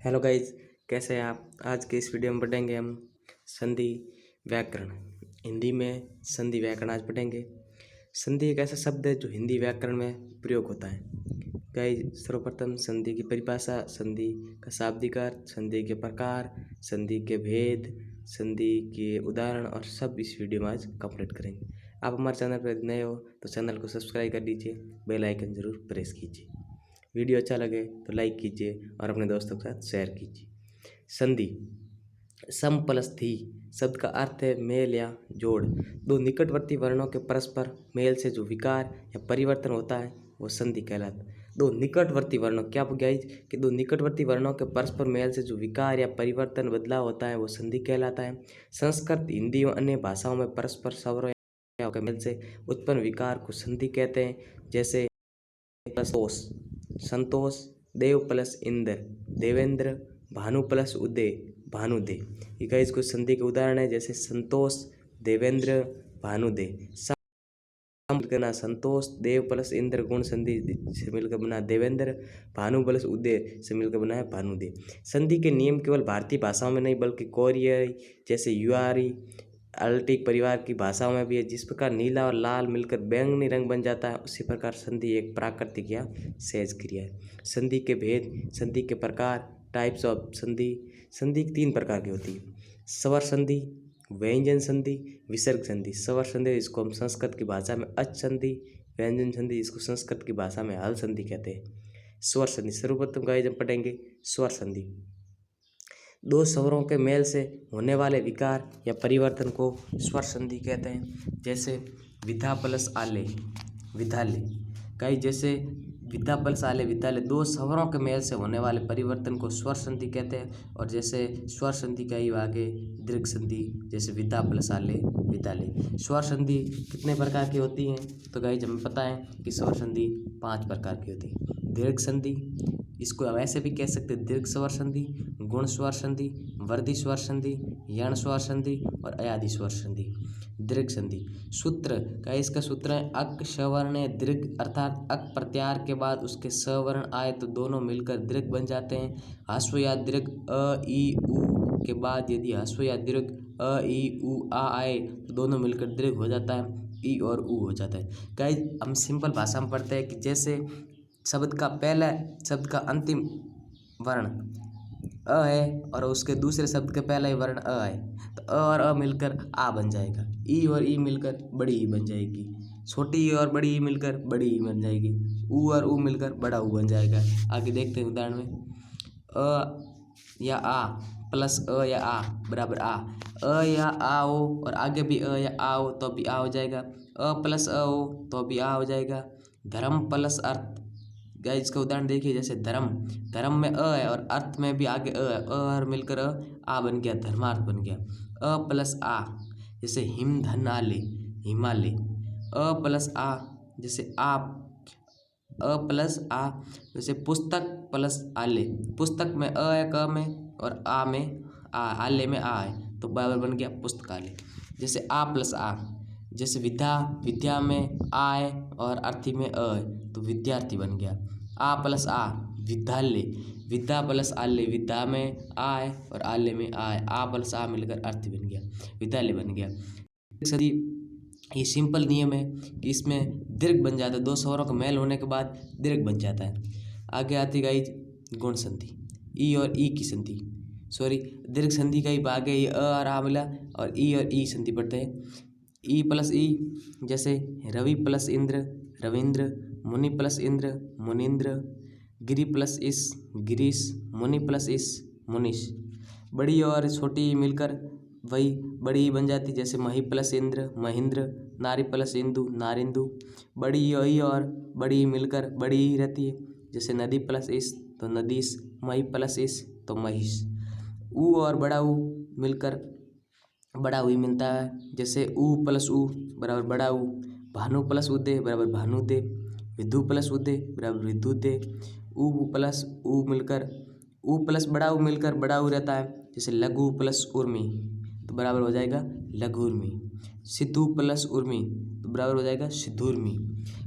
Hello guys, कैसे हैं आप। आज के इस वीडियो में पढ़ेंगे हम संधि व्याकरण। हिंदी में संधि व्याकरण आज पढ़ेंगे। संधि एक ऐसा शब्द है जो हिंदी व्याकरण में प्रयोग होता है। गाइज, सर्वप्रथम संधि की परिभाषा, संधि का शाब्दिक अर्थ, संधि के प्रकार, संधि के भेद, संधि के उदाहरण और सब इस वीडियो में आज कंप्लीट करेंगे। आप हमारे चैनल पर नए हो तो चैनल को सब्सक्राइब कर दीजिए, बेल आइकन जरूर प्रेस कीजिए। वीडियो अच्छा लगे तो लाइक कीजिए और अपने दोस्तों के साथ शेयर कीजिए। संधि सम प्लस थी शब्द का अर्थ है मेल या जोड़। दो निकटवर्ती वर्णों के परस्पर मेल से जो विकार या परिवर्तन होता है वो संधि कहलाता है। दो निकटवर्ती वर्णों, क्या गाइज कि दो निकटवर्ती वर्णों के परस्पर मेल से जो विकार या परिवर्तन बदलाव होता है वो संधि कहलाता है। संस्कृत, हिंदी और अन्य भाषाओं में परस्पर स्वरों के मेल से उत्पन्न विकार को संधि कहते हैं। जैसे संतोष, संतोष, देव प्लस इंद्र, देवेंद्र, भानु प्लस उदय, भानुदे। ये गाइस कुछ संधि के उदाहरण है। जैसे संतोष, देवेंद्र, भानुदे। मिलकर ना संतोष, देव प्लस इंद्र गुण संधि से मिलकर बना देवेंद्र, भानु प्लस उदय से मिलकर बना है भानुदे। संधि के नियम केवल भारतीय भाषाओं में नहीं बल्कि कोरियाई जैसे युआरी अल्टिक परिवार की भाषाओं में भी है। जिस प्रकार नीला और लाल मिलकर बैंगनी रंग बन जाता है, उसी प्रकार संधि एक प्राकृतिक या सहज क्रिया है। संधि के भेद, संधि के प्रकार, टाइप्स ऑफ संधि। संधि तीन प्रकार की होती है: स्वर संधि, व्यंजन संधि, विसर्ग संधि। स्वर संधि इसको हम संस्कृत की भाषा में अच संधि, व्यंजन संधि इसको संस्कृत की भाषा में हल संधि कहते हैं। स्वर संधि सर्वप्रथम गाइस हम पढ़ेंगे स्वर संधि। दो स्वरों के मेल से होने वाले विकार या परिवर्तन को स्वर संधि कहते हैं। जैसे विधा प्लस आले, विधाले। कई जैसे विधा प्लस आले, विधाले, दो स्वरों के मेल से होने वाले परिवर्तन को स्वर संधि कहते हैं। और जैसे स्वर संधि का ही आगे दीर्घ संधि, जैसे विधा प्लस आले, विधाले। स्वर संधि कितने प्रकार की होती हैं तो गाइस हमें पता है कि स्वर संधि 5 प्रकार की होती है। दीर्घ संधि, इसको हम ऐसे भी कह सकते हैं दीर्घ स्वर संधि, गुण स्वर संधि, वर्धी स्वर संधि, यण स्वर संधि और अयादि स्वर संधि। दीर्घ संधि सूत्र का इसका सूत्र है अक सवर्ण दीर्घ, अर्थात अक प्रत्याहार के बाद उसके सवर्ण आए तो दोनों मिलकर दीर्घ बन जाते हैं। ह्रस्व या दीर्घ अ ई उ के बाद यदि ह्रस्व या दीर्घ अ ई उ आ आए तो दोनों मिलकर दीर्घ हो जाता है, ई और उ हो जाता है। गाइस हम सिंपल भाषा में पढ़ते हैं कि जैसे शब्द का पहला शब्द का अंतिम वर्ण अ है और उसके दूसरे शब्द के पहला ही वर्ण अ है तो अ और अ मिलकर आ बन जाएगा। ई और ई मिलकर बड़ी ई बन जाएगी। छोटी ई और बड़ी ई मिलकर बड़ी ई बन जाएगी। ऊ और ऊ मिलकर बड़ा ऊ बन जाएगा। आगे देखते हैं उदाहरण में। अ या आ प्लस अ या आ बराबर आ। अ या आ हो और आगे भी अ या आ हो तो भी आ हो जाएगा। अ प्लस अ हो तो भी आ हो जाएगा। धर्म प्लस अर्थ, गाइस इसका उदाहरण देखिए। जैसे धर्म, धर्म में अ है और अर्थ में भी आगे अ है, अ और मिलकर आ बन गया, धर्मार्थ बन गया। अ प्लस आ, जैसे हिम धन आले, हिमालय। अ प्लस आ, जैसे आप, अ प्लस आ, जैसे पुस्तक प्लस आले। पुस्तक में अ है क में और आ में आ, आले में आ है तो बराबर बन गया पुस्तकालय। जैसे आ प्लस आ, जैसे विद्या, विद्या में आ है और अर्थी में अ है तो विद्यार्थी बन गया। आ प्लस आ, विद्यालय, विद्या प्लस आल्य, विद्या में आ है और आल्य में आ है, आ प्लस आ मिलकर अर्थ बन गया, विद्यालय बन गया। सदी ये सिंपल नियम है कि इसमें दीर्घ बन जाता है, दो स्वरों का मेल होने के बाद दीर्घ बन जाता है। आगे आती गाइज गुण संधि, ई और ई की संधि, सॉरी दीर्घ संधि का ही भाग है ये, अ और आ मिला और ई संधि पढ़ते हैं। ई प्लस ई, जैसे रवि प्लस इंद्र, रविंद्र। मुनि प्लस इंद्र, मुनिंद्र। गिरि प्लस इस, गिरीश। मुनि प्लस इस, मुनिश। बड़ी और छोटी ई मिलकर वही बड़ी ई बन जाती, जैसे मही प्लस इंद्र, महेंद्र। नारी प्लस इंदु, नारिंदु। बड़ी ई और बड़ी ई मिलकर बड़ी ई रहती है, जैसे नदी प्लस इस तो नदीश, मही प्लस इस तो महिष। ऊ और बड़ा ऊ मिलकर बड़ा ऊ मिलता है, जैसे ऊ प्लस ऊ बराबर बड़ा ऊ। भानु प्लस उदय बराबर भानुदे। विदु प्लस उदय बराबर विद्युदे। ऊ प्लस ऊ मिलकर ऊ प्लस बड़ा ऊ मिलकर बड़ा ऊ रहता है, जैसे लघु प्लस उर्मी तो बराबर हो जाएगा लघुर्मी। सिद्धू प्लस उर्मी तो बराबर हो जाएगा सिद्धुर्मी।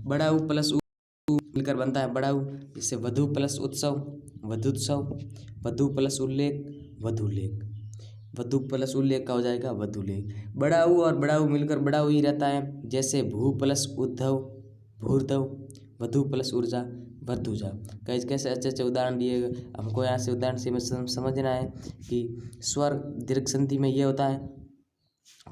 बड़ा ऊ प्लस ऊ मिलकर बनता है बड़ा ऊ, जैसे वधु प्लस उत्सव, वधुत्सव, वधु प्लस उल्लेख, वधुलेख, वधु प्लस उल्लेख का हो जाएगा वधुलेख। बड़ा ऊ और बड़ा ऊ मिलकर बड़ा ऊ ही रहता है, जैसे भू प्लस उद्धव, भूर्धव, वधु प्लस ऊर्जा, वर्धुजा। कैसे अच्छे अच्छे उदाहरण दिए गए। हमको यहाँ से उदाहरण से समझना है कि स्वर दीर्घ संधि में ये होता है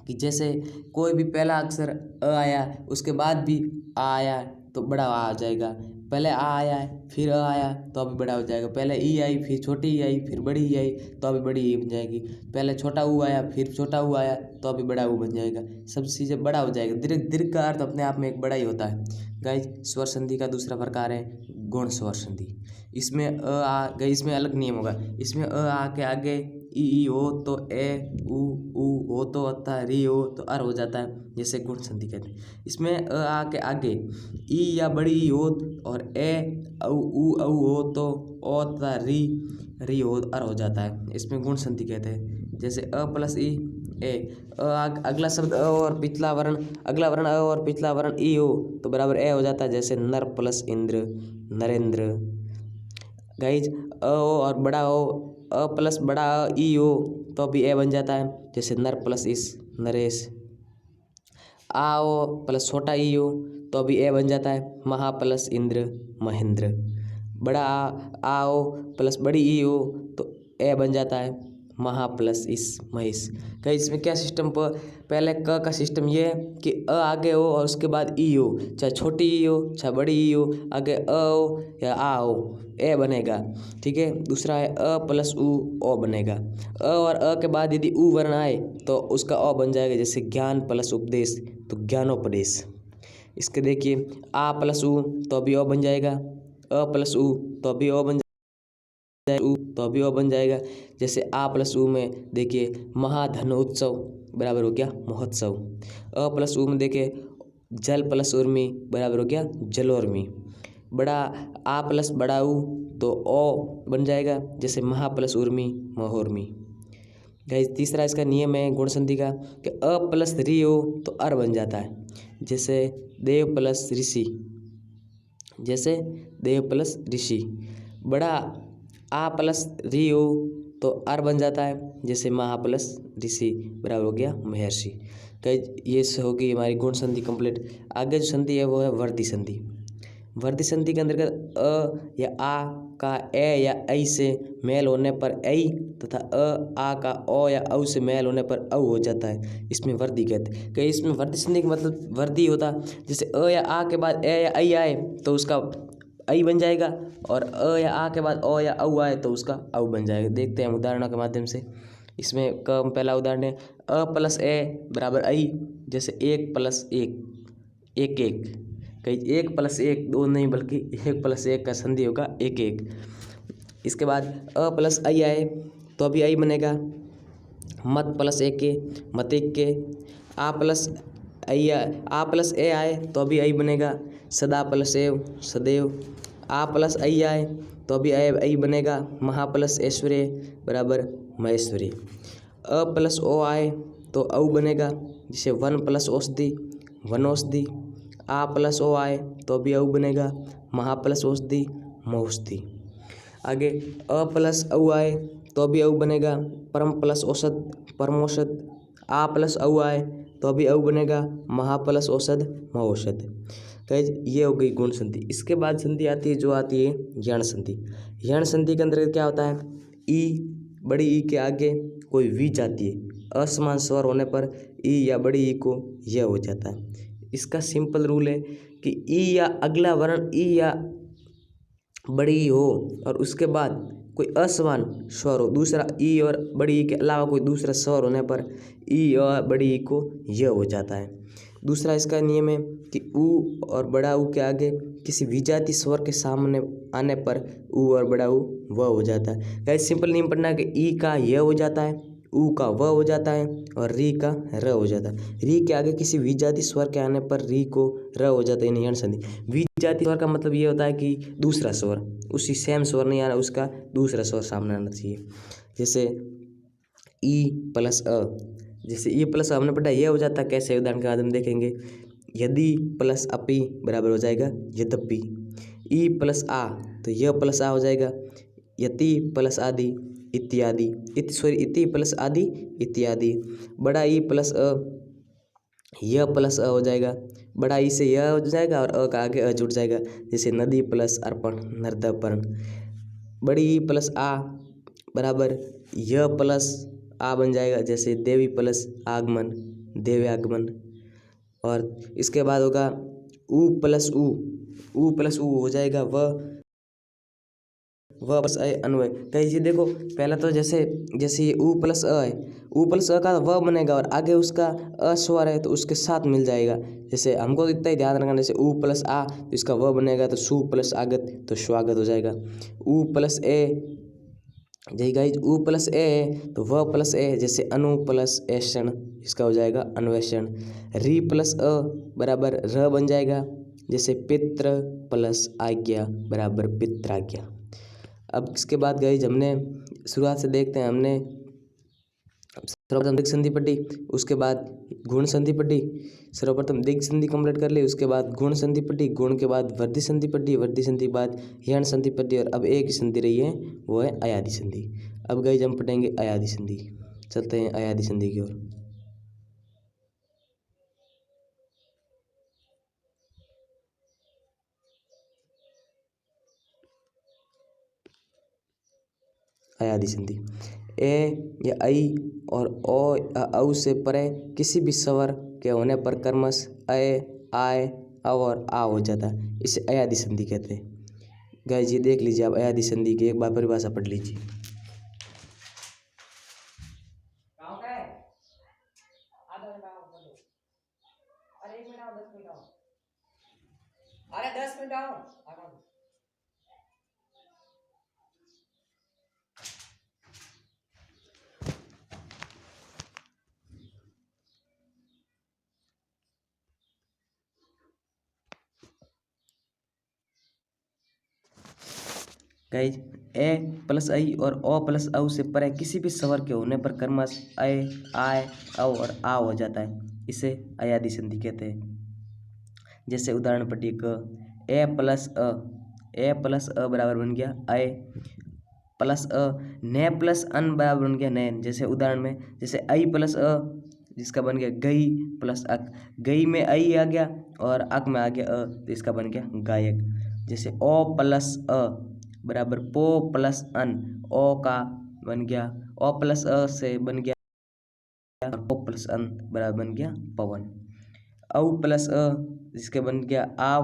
कि जैसे कोई भी पहला अक्षर अ आया, उसके बाद भी आ आया तो बड़ा आ जाएगा। पहले आ आया है, फिर अ आया तो अभी बड़ा हो जाएगा। पहले ई आई, फिर छोटी ई आई, फिर बड़ी ई आई तो अभी बड़ी ई बन जाएगी। पहले छोटा ऊ आया, फिर छोटा ऊ आया तो अभी बड़ा ऊ बन जाएगा। सब चीज़ें बड़ा हो जाएगा। दीर्घ का अर्थ अपने आप में एक बड़ा ही होता है। गाइज, स्वर संधि का दूसरा प्रकार है गौण स्वर संधि। इसमें अ आ गई, इसमें अलग नियम होगा। इसमें अ आ के आगे ई हो तो ए, ऊ हो तो अत्ता, री हो तो अर हो जाता है, जैसे गुण संधि कहते हैं। इसमें अ आ के आगे ई या बड़ी ई हो और ए औ ऊ हो तो ओ तथा री हो अर हो जाता है, इसमें गुण संधि कहते हैं। जैसे अ प्लस ई ए, अगला शब्द अ और पिछला वर्ण, अगला वर्ण अ और पिछला वर्ण ई हो तो बराबर ए हो जाता है, जैसे नर प्लस इंद्र, नरेंद्र। गाइज, अ हो और बड़ा हो, अ प्लस बड़ा ई हो तो भी ए बन जाता है, जैसे नर प्लस इस, नरेश। आ हो प्लस छोटा ई हो तो भी ए बन जाता है, महा प्लस इंद्र, महेंद्र। बड़ा आ हो प्लस बड़ी ई हो तो ए बन जाता है, महा प्लस इस, महेश। कहीं इसमें क्या सिस्टम पर, पहले क का सिस्टम ये है कि अ आगे हो और उसके बाद ई हो, चाहे छोटी ई हो चाहे बड़ी ई हो, आगे अ हो या आ हो ए बनेगा। ठीक है। दूसरा है अ प्लस ऊ ओ बनेगा। अ और अ के बाद यदि ऊ वर्ण आए तो उसका अ बन जाएगा, जैसे ज्ञान प्लस उपदेश तो ज्ञानोपदेश। इसके देखिए आ प्लस ऊ तो भी अ बन जाएगा, अ प्लस ऊ तो भी अ बन ऊ तो भी अ बन जाएगा। जैसे आ प्लस ऊ में देखिए महाधन उत्सव बराबर हो गया महोत्सव। अ प्लस ऊ में देखिए जल प्लस उर्मी बराबर हो गया जलोर्मी। बड़ा आ प्लस बड़ा ऊ तो ओ बन जाएगा, जैसे महा प्लस उर्मी, महोर्मी। गाइस, तीसरा इसका नियम है गुण संधि का कि अ प्लस री हो तो अर बन जाता है, जैसे देव प्लस ऋषि, जैसे देव प्लस ऋषि। बड़ा आ प्लस री हो तो अर बन जाता है, जैसे महा प्लस ऋषि बराबर हो गया महर्षि। गाइस, ये होगी हमारी गुण संधि कंप्लीट। आगे जो संधि है वो है वर्धी संधि। वर्धी संधि के अंतर्गत अ या आ का ए या ऐ से मेल होने पर ऐ तथा अ आ का ओ या औ से मेल होने पर औ हो जाता है, इसमें वर्धी कहते हैं। कहीं इसमें वर्धी संधि का मतलब वर्धी होता, जैसे अ या आ के बाद ए या ऐ आए तो उसका ऐ बन जाएगा, और अ या आ के बाद ओ या औ आए तो उसका औ बन जाएगा। देखते हैं उदाहरणों के माध्यम से। इसमें पहला उदाहरण है अ प्लस ए बराबर ऐ, जैसे एक प्लस एक, एक एक। कहीं एक प्लस एक दो नहीं बल्कि एक प्लस एक का संधि होगा एक एक। इसके बाद अ प्लस आई आए तो अभी आई बनेगा, मत प्लस एक के, मत एक के। आ प्लस आई आ प्लस ए आए तो अभी आई बनेगा, सदा प्लस एव, सदैव। आ प्लस आई आए तो अभी आई बनेगा, महा प्लस ऐश्वर्य बराबर महेश्वरी। अ प्लस ओ आए तो औ बनेगा, जिसे वन प्लस औषधि, वनौषधि। आ प्लस ओ आए तो भी औ बनेगा, महा प्लस औषधि, मौषधि। आगे अ प्लस औ आए तो भी औ बनेगा, परम प्लस औषध, परमौषध। आ प्लस औ आए तो भी औ बनेगा, महा प्लस औषध, महौषध। गाइस, ये हो गई गुण संधि। इसके बाद संधि आती है जो आती है यण संधि। यण संधि के अंतर्गत क्या होता है, ई बड़ी ई के आगे कोई वी जाती है, असमान स्वर होने पर ई या बड़ी ई को यह हो जाता है। इसका सिंपल रूल है कि ई या अगला वर्ण ई या बड़ी ई हो और उसके बाद कोई असमान स्वर हो, दूसरा ई और बड़ी ई के अलावा कोई दूसरा स्वर होने पर ई और बड़ी ई को यह हो जाता है। दूसरा इसका नियम है कि ऊ और बड़ा ऊ के आगे किसी विजातीय स्वर के सामने आने पर ऊ और बड़ा ऊ वह हो जाता है। गाइस, सिंपल नियम पढ़ना है कि ई का यह हो जाता है, ऊ का व हो जाता है और री का र हो जाता है। री के आगे किसी विजातीय स्वर के आने पर री को र हो जाता है, यण संधि। विजातीय स्वर का मतलब ये होता है कि दूसरा स्वर, उसी सेम स्वर नहीं आना, उसका दूसरा स्वर सामने आना चाहिए। जैसे ई प्लस अ, जैसे ई प्लस हमने पढ़ा यह हो जाता है, कैसे उदाहरण के बाद हम देखेंगे। यदि प्लस अपि बराबर हो जाएगा यद्यपि। ई प्लस आ तो यह प्लस आ हो जाएगा, यति प्लस आदि इत्यादि, इति प्लस आदि इत्यादि। बड़ा ई प्लस अ, य प्लस अ हो जाएगा, बड़ा ई से य हो जाएगा और अ का आगे अ जुड़ जाएगा, जैसे नदी प्लस अर्पण नर्दपण। बड़ी ई प्लस आ बराबर य प्लस आ बन जाएगा, जैसे देवी प्लस आगमन देव्यागमन। और इसके बाद होगा उ प्लस उ हो जाएगा वह प्लस अ अन्वय। कहीं जी देखो पहला तो जैसे जैसे ये उ प्लस अ है, उ प्लस अ का वह बनेगा और आगे उसका अ स्वर है तो उसके साथ मिल जाएगा। जैसे हमको इतना ही ध्यान रखना, जैसे उ प्लस आ तो इसका वह बनेगा तो सु प्लस आगत तो स्वागत हो जाएगा। उ प्लस ए जय गाइज उ प्लस ए है तो वह प्लस ए जैसे अनु प्लस ऐषण इसका हो जाएगा अन्वेषण। री प्लस अ बराबर र बन जाएगा, जैसे पित्र प्लस आज्ञा बराबर पित्राज्ञा। अब इसके बाद गाइज हमने शुरुआत से देखते हैं, हमने सर्वप्रथम दिग् संधि पढ़ी, उसके बाद गुण संधि पढ़ी। सर्वप्रथम दिग् संधि कंप्लीट कर ली, उसके बाद गुण संधि पढ़ी, गुण के बाद वृद्धि संधि पढ़ी, वृद्धि संधि के बाद यण संधि पढ़ी और अब एक ही संधि रही है वो है अयादि संधि। अब गाइज हम पढ़ेंगे अयादि संधि। चलते हैं अयादि संधि की ओर। अयादि संधि ए या ऐ और ओ या औ से परे किसी भी स्वर के होने पर कर्मश अय आय अव और आ हो जाता है, इसे अयादि संधि कहते हैं। गाइस ये देख लीजिए आप अयादि संधि की एक बार परिभाषा पढ़ लीजिए। अरे 10 मिनट आओ। गाइज ए प्लस आई और ओ प्लस औ से परे किसी भी स्वर के होने पर कर्मश अय आय औ और आ हो जाता है, इसे अयादि संधि कहते हैं। जैसे उदाहरण पढ़िए क ए प्लस अ बराबर बन गया अय प्लस अ, ने प्लस अन बराबर बन गया नैन। जैसे उदाहरण में जैसे आई प्लस अ जिसका बन गया गई प्लस अक, गई में आई आ गया और अक में आ गया अ तो इसका बन गया गायक। जैसे ओ प्लस अ बराबर पो प्लस अन, ओ का बन गया ओ प्लस अ से बन गया पो प्लस अन बराबर बन गया पवन। औ प्लस अ जिसके बन गया आव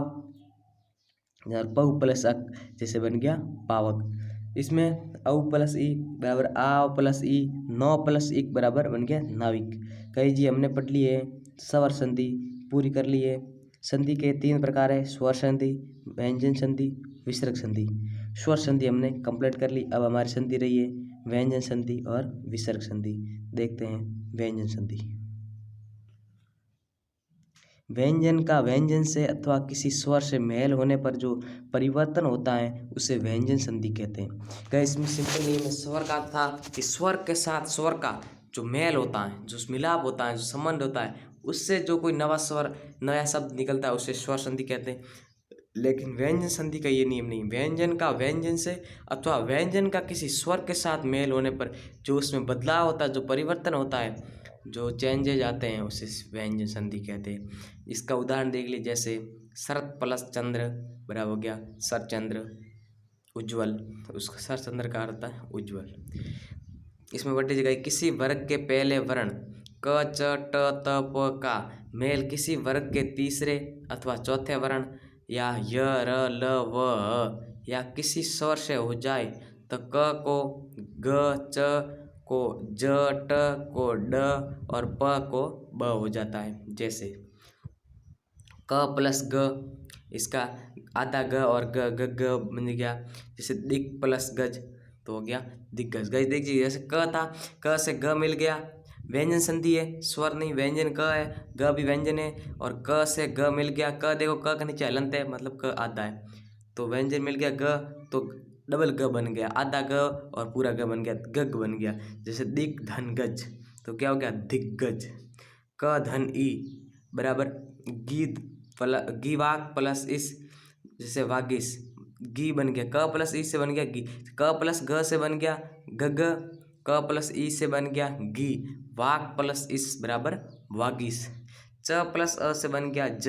और पौ प्लस अक जैसे बन गया पावक। इसमें औ प्लस ई बराबर आव प्लस ई नौ प्लस इक बराबर बन गया नाविक। कही जी हमने पढ़ ली है स्वर संधि पूरी कर ली है। संधि के 3 प्रकार है, स्वर संधि, व्यंजन संधि, विसर्ग संधि। स्वर संधि हमने कंप्लीट कर ली, अब हमारी संधि रही है व्यंजन संधि और विसर्ग संधि। देखते हैं व्यंजन संधि। व्यंजन का व्यंजन से अथवा किसी स्वर से मेल होने पर जो परिवर्तन होता है उसे व्यंजन संधि कहते हैं। क्या इसमें सिंपल नहीं में स्वर का था कि स्वर के साथ स्वर का जो मेल होता है, जो मिलाप होता है, जो संबंध होता है, उससे जो कोई नवा स्वर नया शब्द निकलता है उसे स्वर संधि कहते हैं। लेकिन व्यंजन संधि का ये नियम नहीं, व्यंजन का व्यंजन से अथवा व्यंजन का किसी स्वर के साथ मेल होने पर जो उसमें बदलाव होता है, जो परिवर्तन होता है, जो चेंजेज आते हैं उसे व्यंजन संधि कहते हैं। इसका उदाहरण देख लीजिए, जैसे शरत प्लस चंद्र बराबर हो गया शरचंद्र उज्ज्वल, तो उसका शरचंद्र का अर्थ होता है उज्ज्वल। इसमें बढ़ती जगह किसी वर्ग के पहले वर्ण क च ट त प का मेल किसी वर्ग के तीसरे अथवा चौथे वर्ण या य र ल व या किसी स्वर से हो जाए तो क को ग, च को ज, ट को ड और प को ब हो जाता है। जैसे क प्लस ग, इसका आधा ग और ग ग ग बन गया। जैसे दिक प्लस गज तो हो गया दिग्गज। गज देखिए जैसे क था, क से ग मिल गया, व्यंजन संधि है, स्वर नहीं व्यंजन क है, ग भी व्यंजन है और क से ग मिल गया। क देखो क के नीचे हलंत है मतलब क आधा है तो व्यंजन मिल गया ग तो डबल ग बन गया, आधा ग और पूरा ग बन गया गग बन गया। जैसे दिक धन गज तो क्या हो गया दिग्गज। क धन ई बराबर गीद गीवाक प्लस इस जैसे वागिस गी बन गया, क प्लस ई से बन गया गी, क प्लस ग से बन गया गग, क प्लस ई से बन गया गी, वाक प्लस इस बराबर वागीस, च प्लस अ से बन गया ज,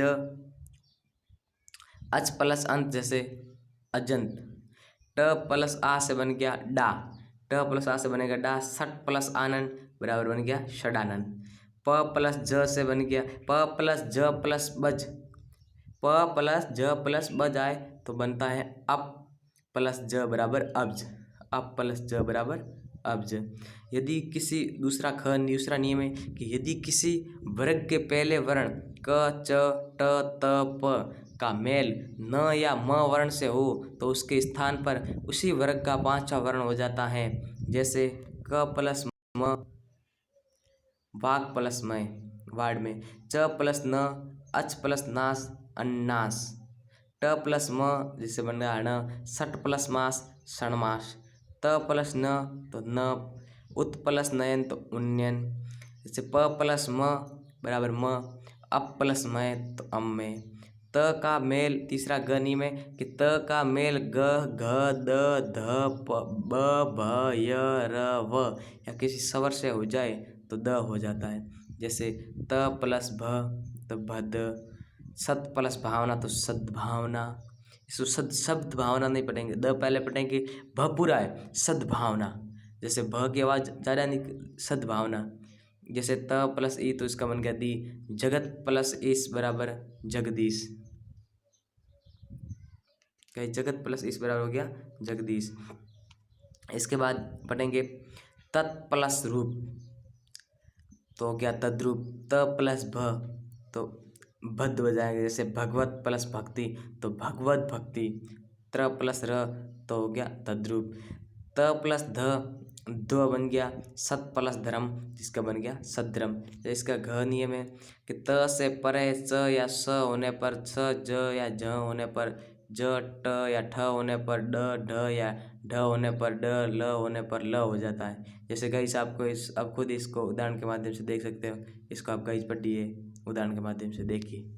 अच प्लस अंत जैसे अजंत, ट प्लस आ से बन गया डा, ट प्लस आ से बनेगा डा, सट प्लस आनंद बराबर बन गया षडानंद, प प्लस ज से बन गया प प्लस ज प्लस बज, प प्लस ज प्लस बज आए तो बनता है अप प्लस ज बराबर अब्ज, अप प्लस ज बराबर अब्ज। यदि किसी दूसरा नियम है कि यदि किसी वर्ग के पहले वर्ण क च ट त प का मेल न या म वर्ण से हो तो उसके स्थान पर उसी वर्ग का पांचवा वर्ण हो जाता है। जैसे क प्लस म वाक प्लस मय वाड में, च प्लस न अच प्लस नास अन्नास, ट प्लस म जिससे बन गया न, सट प्लस मास षणमास, त प्लस न तो न, उत प्लस नयन तो उन्नयन, जैसे प प्लस म बराबर म, अप प्लस मय तो अम्मय, त का मेल तीसरा गनी में कि त का मेल ग घ द ध प ब भ य र व या किसी स्वर से हो जाए तो द हो जाता है। जैसे त प्लस भ तो भद, सत प्लस भावना तो सद्भावना, इसको शब्द भावना नहीं पढ़ेंगे, द पहले पढ़ेंगे, भ पूरा है सद्भावना, जैसे भ की आवाज़ ज़्यादा नहीं सद्भावना, जैसे त प्लस ई तो इसका बन गया दी, जगत प्लस इस बराबर जगदीश, कहीं जगत प्लस इस बराबर हो गया जगदीश। इसके बाद पढ़ेंगे तत् प्लस रूप तो हो गया तद्रूप, त प्लस भ तो भद हो जाएंगे, जैसे भगवत प्लस भक्ति तो भगवत भक्ति, त्र प्लस र तो हो गया तद्रूप, त प्लस ध ध्व बन गया, सत प्लस धर्म जिसका बन गया सद्रम। तो इसका घ नियम है कि त से परे च या स होने पर छ, ज या झ होने पर ज, ट या ठ होने पर ड, ढ या ढ होने पर ड, ल होने पर ल हो जाता है। जैसे गाइस आपको आप खुद इसको उदाहरण के माध्यम से देख सकते हो, इसको आप गाइस पढ़िए उदाहरण के माध्यम से देखिए।